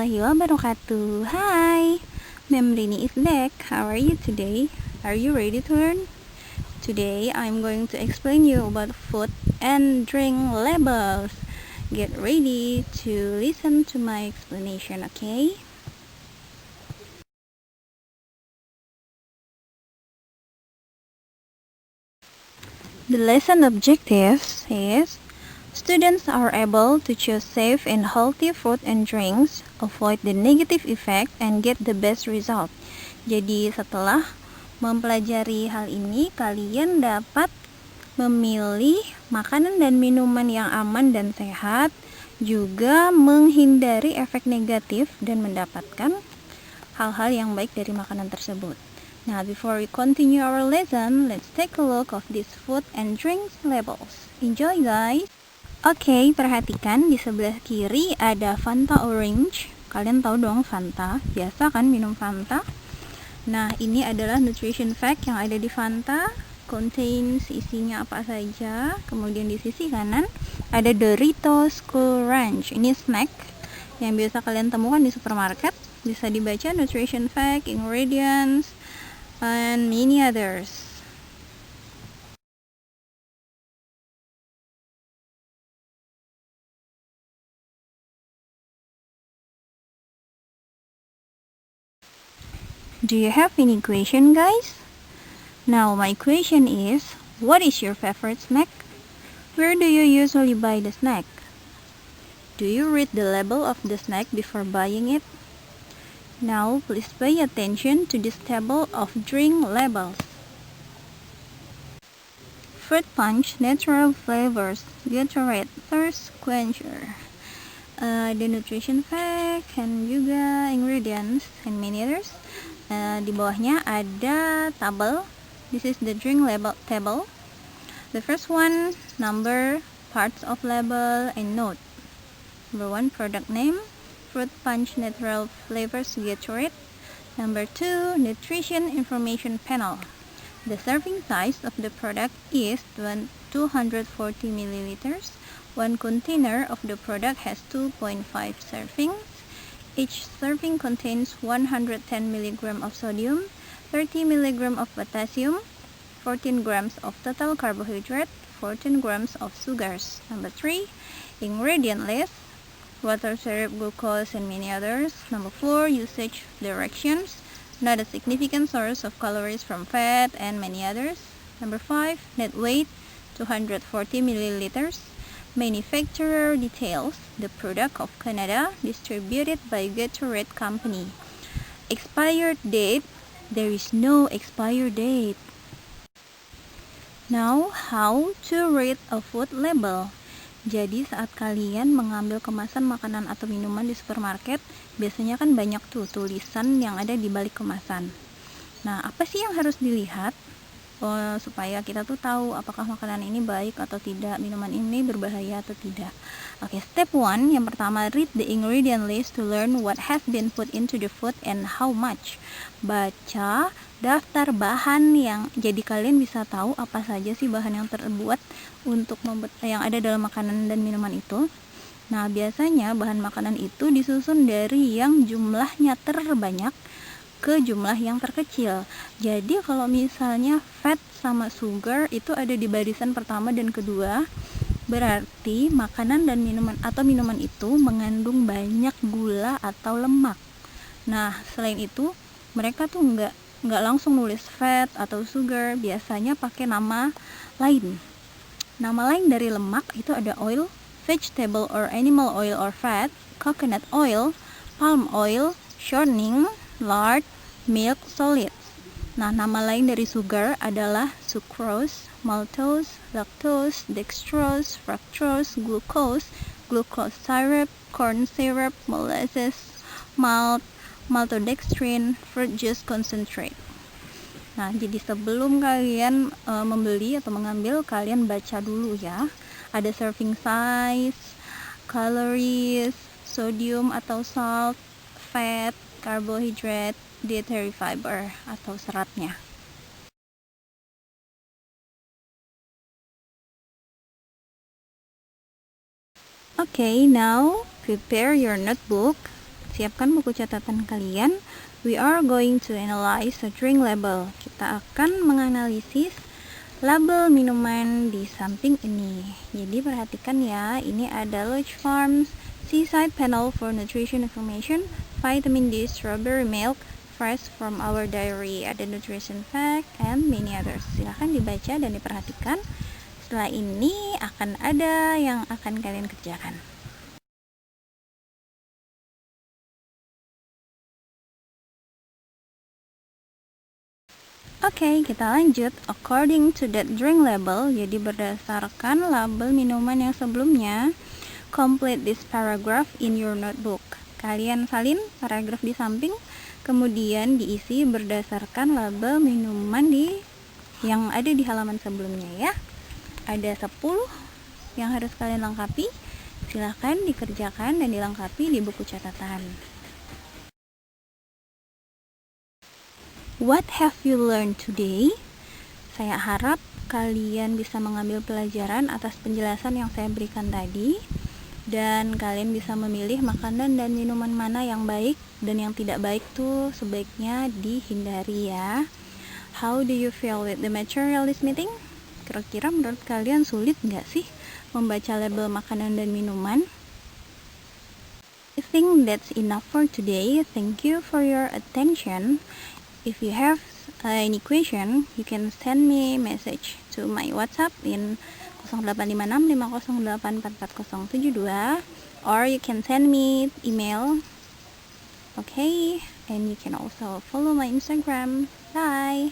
warahmatullahi wabarakatuh. Hi, Ma'am Rini is back. How are you today? Are you ready to learn? Today, I'm going to explain you about food and drink labels. Get ready to listen to my explanation, okay? The lesson objective is students are able to choose safe and healthy food and drinks, avoid the negative effect, and get the best result. Jadi setelah mempelajari hal ini, kalian dapat memilih makanan dan minuman yang aman dan sehat, juga menghindari efek negatif dan mendapatkan hal-hal yang baik dari makanan tersebut. Now, before we continue our lesson, let's take a look of these food and drinks labels. Enjoy, guys! Oke, perhatikan di sebelah kiri ada Fanta Orange. Kalian tahu dong Fanta, biasa kan minum Fanta? Nah, ini adalah nutrition fact yang ada di Fanta. Contains isinya apa saja. Kemudian di sisi kanan ada Doritos Cool Ranch. Ini snack yang biasa kalian temukan di supermarket. Bisa dibaca nutrition fact, ingredients, and many others. Do you have any question, guys? Now, my question is, what is your favorite snack? Where do you usually buy the snack? Do you read the label of the snack before buying it? Now, please pay attention to this table of drink labels. Fruit Punch, Natural Flavors, Gatorade, Thirst Quencher. The nutrition fact and juga ingredients and many others. Di bawahnya ada tabel. This is the drink label table. The first one, number, parts of label, and note. Number 1, product name, Fruit Punch Natural Flavors Gatorade. Number 2, nutrition information panel. The serving size of the product is 240 milliliters. One container of the product has 2.5 servings. Each serving contains 110 mg of sodium, 30 mg of potassium, 14 grams of total carbohydrate, 14 grams of sugars. Number 3, ingredient list, water, syrup, glucose, and many others. Number 4, usage directions, not a significant source of calories from fat, and many others. Number 5, net weight, 240 milliliters. Manufacturer details, the product of Canada, distributed by Gatorade Company. Expired date, there is no expired date. Now, how to read a food label. Jadi saat kalian mengambil kemasan makanan atau minuman di supermarket, biasanya kan banyak tuh tulisan yang ada di balik kemasan. Nah, apa sih yang harus dilihat? Supaya kita tuh tahu apakah makanan ini baik atau tidak, minuman ini berbahaya atau tidak. Oke, step 1, yang pertama, read the ingredient list to learn what has been put into the food and how much. Baca daftar bahan jadi kalian bisa tahu apa saja sih bahan yang terbuat untuk yang ada dalam makanan dan minuman itu. Nah, biasanya bahan makanan itu disusun dari yang jumlahnya terbanyak ke jumlah yang terkecil. Jadi kalau misalnya fat sama sugar itu ada di barisan pertama dan kedua, berarti makanan dan minuman itu mengandung banyak gula atau lemak. Nah, selain itu mereka tuh nggak langsung nulis fat atau sugar, biasanya pakai nama lain. Nama lain dari lemak itu ada oil, vegetable or animal oil or fat, coconut oil, palm oil, shortening, lard, milk solids. Nah, nama lain dari sugar adalah sucrose, maltose, lactose, dextrose, fructose, glucose, glucose syrup, corn syrup, molasses, malt, maltodextrin, fruit juice concentrate. Nah, jadi sebelum kalian membeli atau mengambil, kalian baca dulu ya. Ada serving size, calories, sodium atau salt, fat, carbohydrate, dietary fiber atau seratnya. Okay, now prepare your notebook. siapkan buku catatan kalian. We are going to analyze the drink label. Kita akan menganalisis label minuman di samping ini. Jadi perhatikan ya, ini ada Lush Farms Seaside Panel for Nutrition Information, Vitamin D Strawberry Milk, Fresh from our diary, ada nutrition fact, and many others. Silahkan dibaca dan diperhatikan. Setelah ini akan ada yang akan kalian kerjakan. Oke, kita lanjut. According to that drink label, jadi berdasarkan label minuman yang sebelumnya, complete this paragraph in your notebook. Kalian salin paragraf di samping, kemudian diisi berdasarkan label minuman yang ada di halaman sebelumnya ya. Ada 10 yang harus kalian lengkapi. Silahkan dikerjakan dan dilengkapi di buku catatan. What have you learned today? Saya harap kalian bisa mengambil pelajaran atas penjelasan yang saya berikan tadi, dan kalian bisa memilih makanan dan minuman mana yang baik dan yang tidak baik tuh sebaiknya dihindari ya. How do you feel with the material this meeting? Kira-kira menurut kalian sulit nggak sih membaca label makanan dan minuman? I think that's enough for today. Thank you for your attention. If you have any question, you can send me message to my WhatsApp in 085650844072, or you can send me email. Okay, and you can also follow my Instagram. Bye.